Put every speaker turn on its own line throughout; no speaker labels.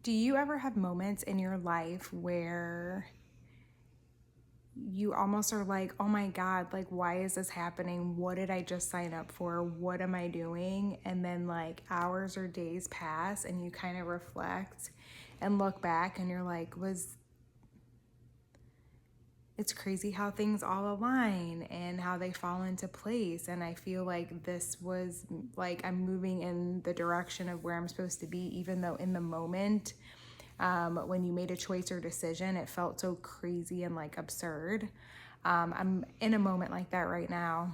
Do you ever have moments in your life where you almost are like, oh my God, like, why is this happening? What did I just sign up for? What am I doing? And then, like, hours or days pass and you kind of reflect and look back and you're like, it's crazy how things all align and how they fall into place. And I feel like this was like I'm moving in the direction of where I'm supposed to be, even though in the moment, when you made a choice or decision, it felt so crazy and like absurd. I'm in a moment like that right now.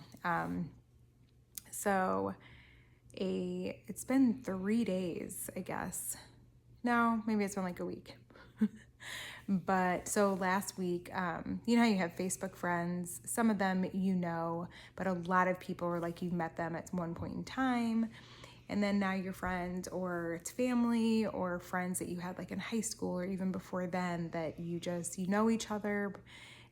So it's been 3 days, I guess. No, maybe it's been like a week. But so last week, you know how you have Facebook friends, some of them you know, but a lot of people are like you've met them at one point in time. And then now you're friends, or it's family or friends that you had like in high school or even before then that you know each other.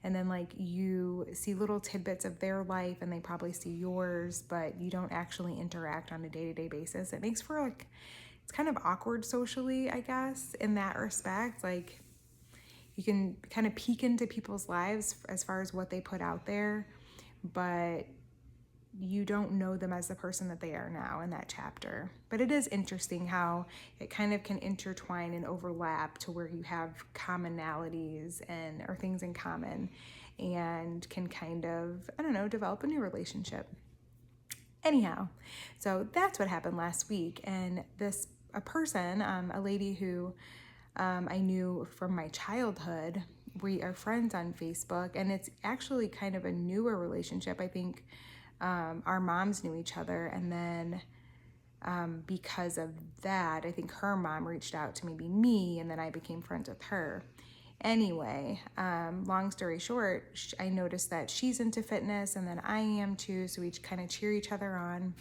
And then like you see little tidbits of their life and they probably see yours, but you don't actually interact on a day-to-day basis. It makes for like, it's kind of awkward socially, I guess, in that respect. Like, you can kind of peek into people's lives as far as what they put out there, but you don't know them as the person that they are now in that chapter. But it is interesting how it kind of can intertwine and overlap to where you have commonalities or things in common and can kind of, I don't know, develop a new relationship. Anyhow, so that's what happened last week. And a person, a lady who I knew from my childhood. We are friends on Facebook, and it's actually kind of a newer relationship. I think our moms knew each other, and then because of that, I think her mom reached out to maybe me, and then I became friends with her. Anyway, long story short, I noticed that she's into fitness, and then I am too, so we kind of cheer each other on.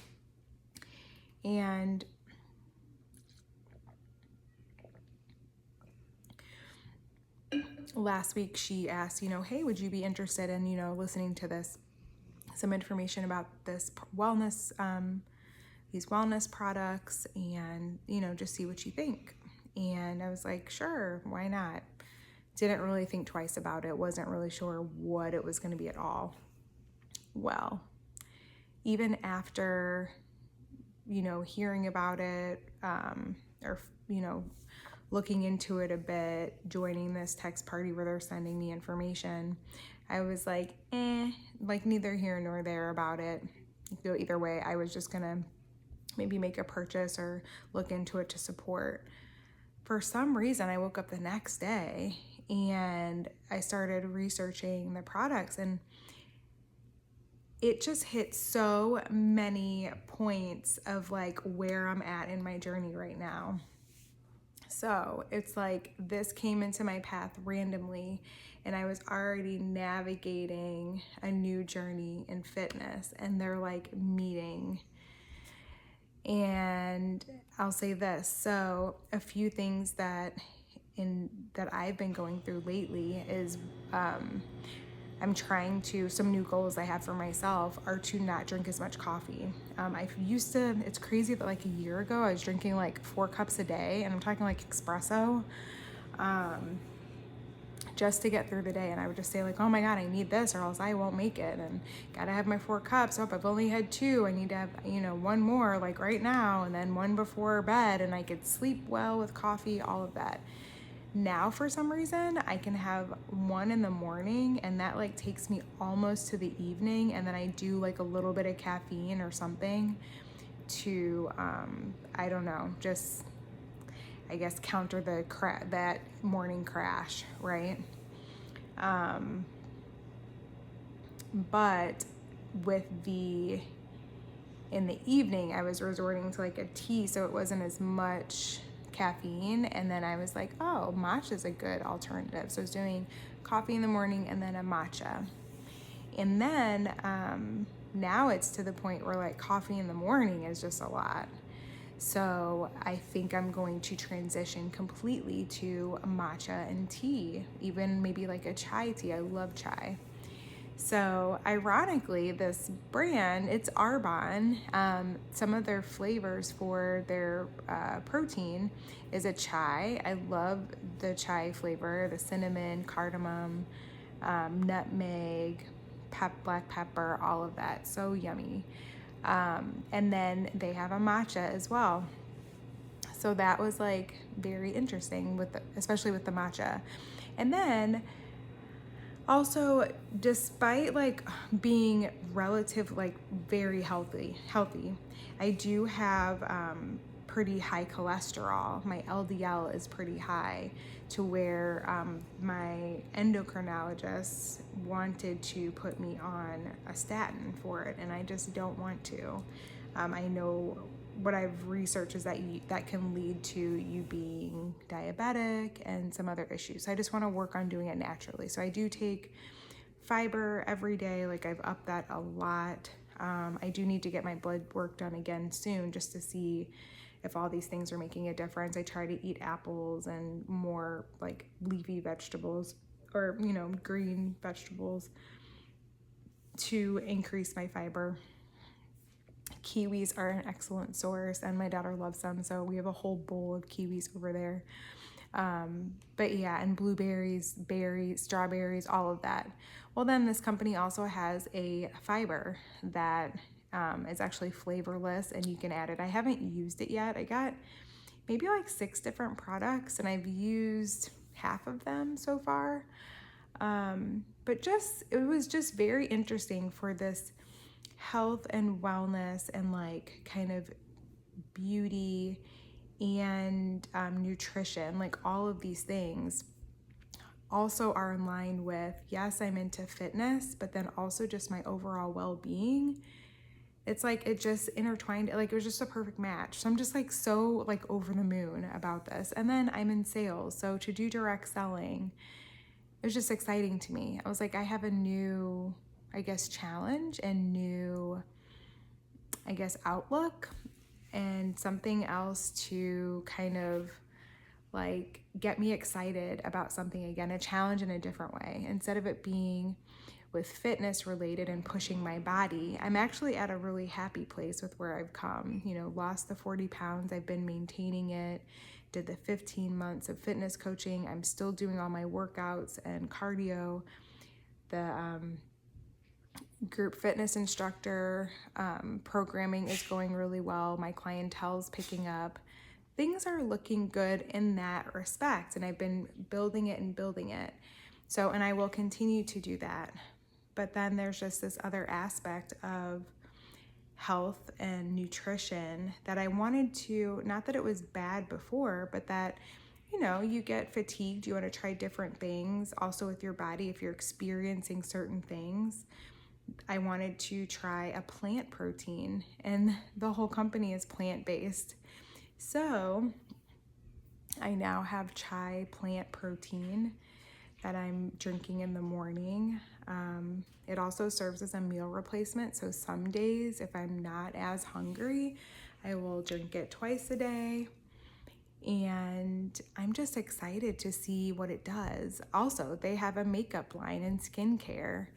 And last week she asked, hey, would you be interested in, listening to some information about this wellness, these wellness products, and, just see what you think. And I was like, sure, why not? Didn't really think twice about it. Wasn't really sure what it was going to be at all. Well, even after, hearing about it, or, looking into it a bit, joining this text party where they're sending me information, I was like, like neither here nor there about it. Go either way. I was just gonna maybe make a purchase or look into it to support. For some reason, I woke up the next day and I started researching the products, and it just hit so many points of like where I'm at in my journey right now. So it's like this came into my path randomly, and I was already navigating a new journey in fitness, and they're like meeting. And I'll say this, so a few things that I've been going through lately is some new goals I have for myself are to not drink as much coffee. It's crazy that like a year ago I was drinking like 4 cups a day, and I'm talking like espresso, just to get through the day. And I would just say like, oh my God, I need this or else I won't make it. And gotta have my 4 cups. Oh, I've only had 2. I need to have, one more like right now, and then one before bed, and I could sleep well with coffee, all of that. Now, for some reason, I can have 1 in the morning, and that like takes me almost to the evening, and then I do like a little bit of caffeine or something to, I don't know, just, I guess, counter that morning crash, right? But in the evening, I was resorting to like a tea, so it wasn't as much caffeine. And then I was like, oh, matcha is a good alternative. So I was doing coffee in the morning and then a matcha. And then now it's to the point where like coffee in the morning is just a lot. So I think I'm going to transition completely to matcha and tea, even maybe like a chai tea. I love chai. So ironically, this brand, it's Arbonne. Some of their flavors for their protein is a chai. I love the chai flavor, the cinnamon, cardamom, nutmeg, black pepper, all of that. So yummy. And then they have a matcha as well. So that was like very interesting especially with the matcha. And then also, despite like being like very healthy, I do have pretty high cholesterol. My LDL is pretty high, to where my endocrinologist wanted to put me on a statin for it, and I just don't want to. I know what I've researched is that that can lead to you being diabetic and some other issues. So I just want to work on doing it naturally. So I do take fiber every day. Like, I've upped that a lot. I do need to get my blood work done again soon, just to see if all these things are making a difference. I try to eat apples and more like leafy vegetables, or green vegetables, to increase my fiber. Kiwis are an excellent source, and my daughter loves them, so we have a whole bowl of kiwis over there. But yeah, and blueberries, berries, strawberries, all of that. Well, then this company also has a fiber that is actually flavorless, and you can add it. I haven't used it yet. I got maybe like 6 different products, and I've used half of them so far. But it was just very interesting for this health and wellness and like kind of beauty and nutrition, like all of these things also are in line with, yes, I'm into fitness, but then also just my overall well-being. It's like it just intertwined, like it was just a perfect match. So I'm just like so like over the moon about this. And then I'm in sales, so to do direct selling, it was just exciting to me. I was like, I have a new, I guess, challenge and new, I guess, outlook, and something else to kind of like get me excited about something again, a challenge in a different way. Instead of it being with fitness related and pushing my body, I'm actually at a really happy place with where I've come. Lost the 40 pounds, I've been maintaining it, did the 15 months of fitness coaching. I'm still doing all my workouts and cardio. The group fitness instructor programming is going really well. My clientele's picking up. Things are looking good in that respect, and I've been building it. So, and I will continue to do that. But then there's just this other aspect of health and nutrition that I wanted to, not that it was bad before, but that, you get fatigued, you want to try different things. Also with your body, if you're experiencing certain things, I wanted to try a plant protein, and the whole company is plant-based. So I now have chai plant protein that I'm drinking in the morning. It also serves as a meal replacement. So some days, if I'm not as hungry, I will drink it twice a day. And I'm just excited to see what it does. Also, they have a makeup line and skincare.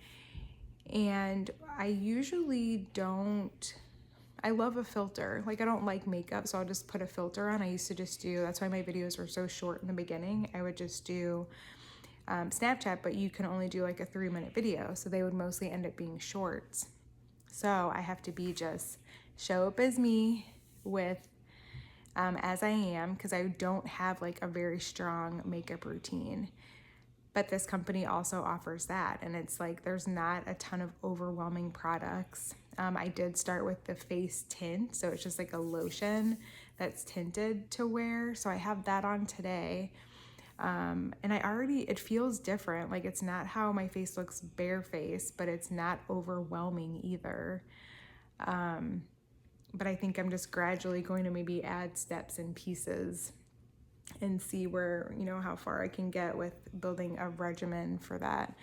And I usually don't, I love a filter. Like, I don't like makeup, so I'll just put a filter on. I used to just do, that's why my videos were so short in the beginning. I would just do Snapchat, but you can only do like a 3-minute video, so they would mostly end up being shorts. So I have to just show up as me with as I am, because I don't have like a very strong makeup routine. But this company also offers that, and it's like there's not a ton of overwhelming products. I did start with the face tint, so it's just like a lotion that's tinted to wear. So I have that on today. And it feels different. Like, it's not how my face looks bare face, but it's not overwhelming either. But I think I'm just gradually going to maybe add steps and pieces and see where, how far I can get with building a regimen for that.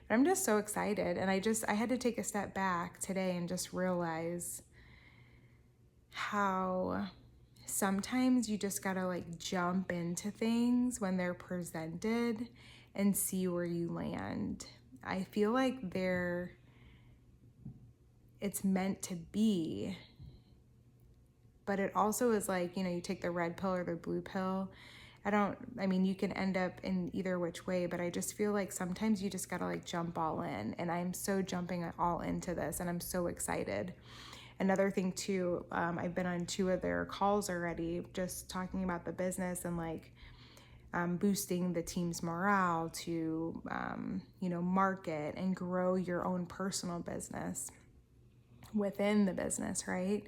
But I'm just so excited. And I had to take a step back today and just realize how sometimes you just gotta like jump into things when they're presented and see where you land. I feel like it's meant to be, but it also is like, you take the red pill or the blue pill. I mean, you can end up in either which way, but I just feel like sometimes you just gotta like jump all in. And I'm so jumping all into this, and I'm so excited. Another thing too, I've been on 2 of their calls already, just talking about the business and like boosting the team's morale to, market and grow your own personal business within the business, right?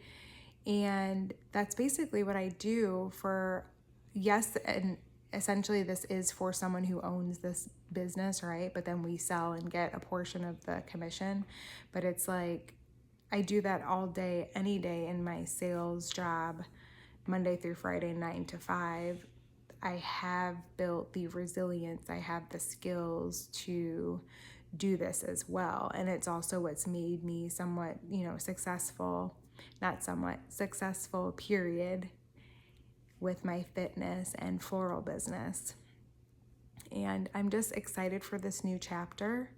And that's basically what I do for, yes, and essentially this is for someone who owns this business, right? But then we sell and get a portion of the commission. But it's like, I do that all day, any day in my sales job, Monday through Friday, 9 to 5. I have built the resilience, I have the skills to do this as well. And it's also what's made me somewhat, successful, not somewhat, successful, period, with my fitness and floral business. And I'm just excited for this new chapter.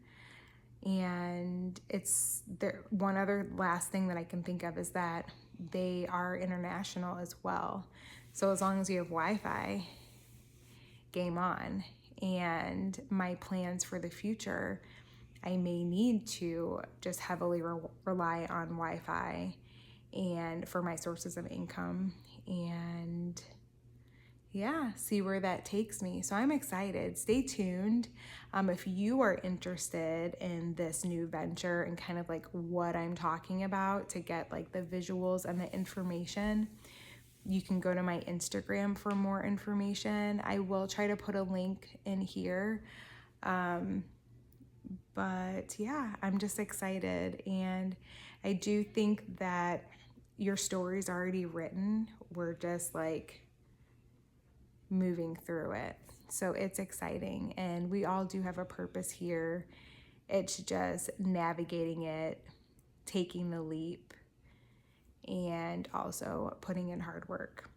And it's there. One other last thing that I can think of is that they are international as well. So as long as you have Wi-Fi, game on. And my plans for the future, I may need to just heavily rely on Wi-Fi and for my sources of income, and yeah, see where that takes me. So I'm excited. Stay tuned. If you are interested in this new venture and kind of like what I'm talking about, to get like the visuals and the information, you can go to my Instagram for more information. I will try to put a link in here. But yeah, I'm just excited. And I do think that your story's already written. We're just like moving through it. So it's exciting. And we all do have a purpose here. It's just navigating it, taking the leap, and also putting in hard work.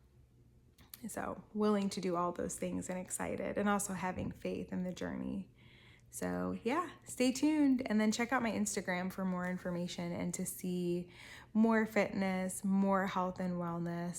So willing to do all those things and excited, and also having faith in the journey. So yeah, stay tuned, and then check out my Instagram for more information and to see more fitness, more health and wellness,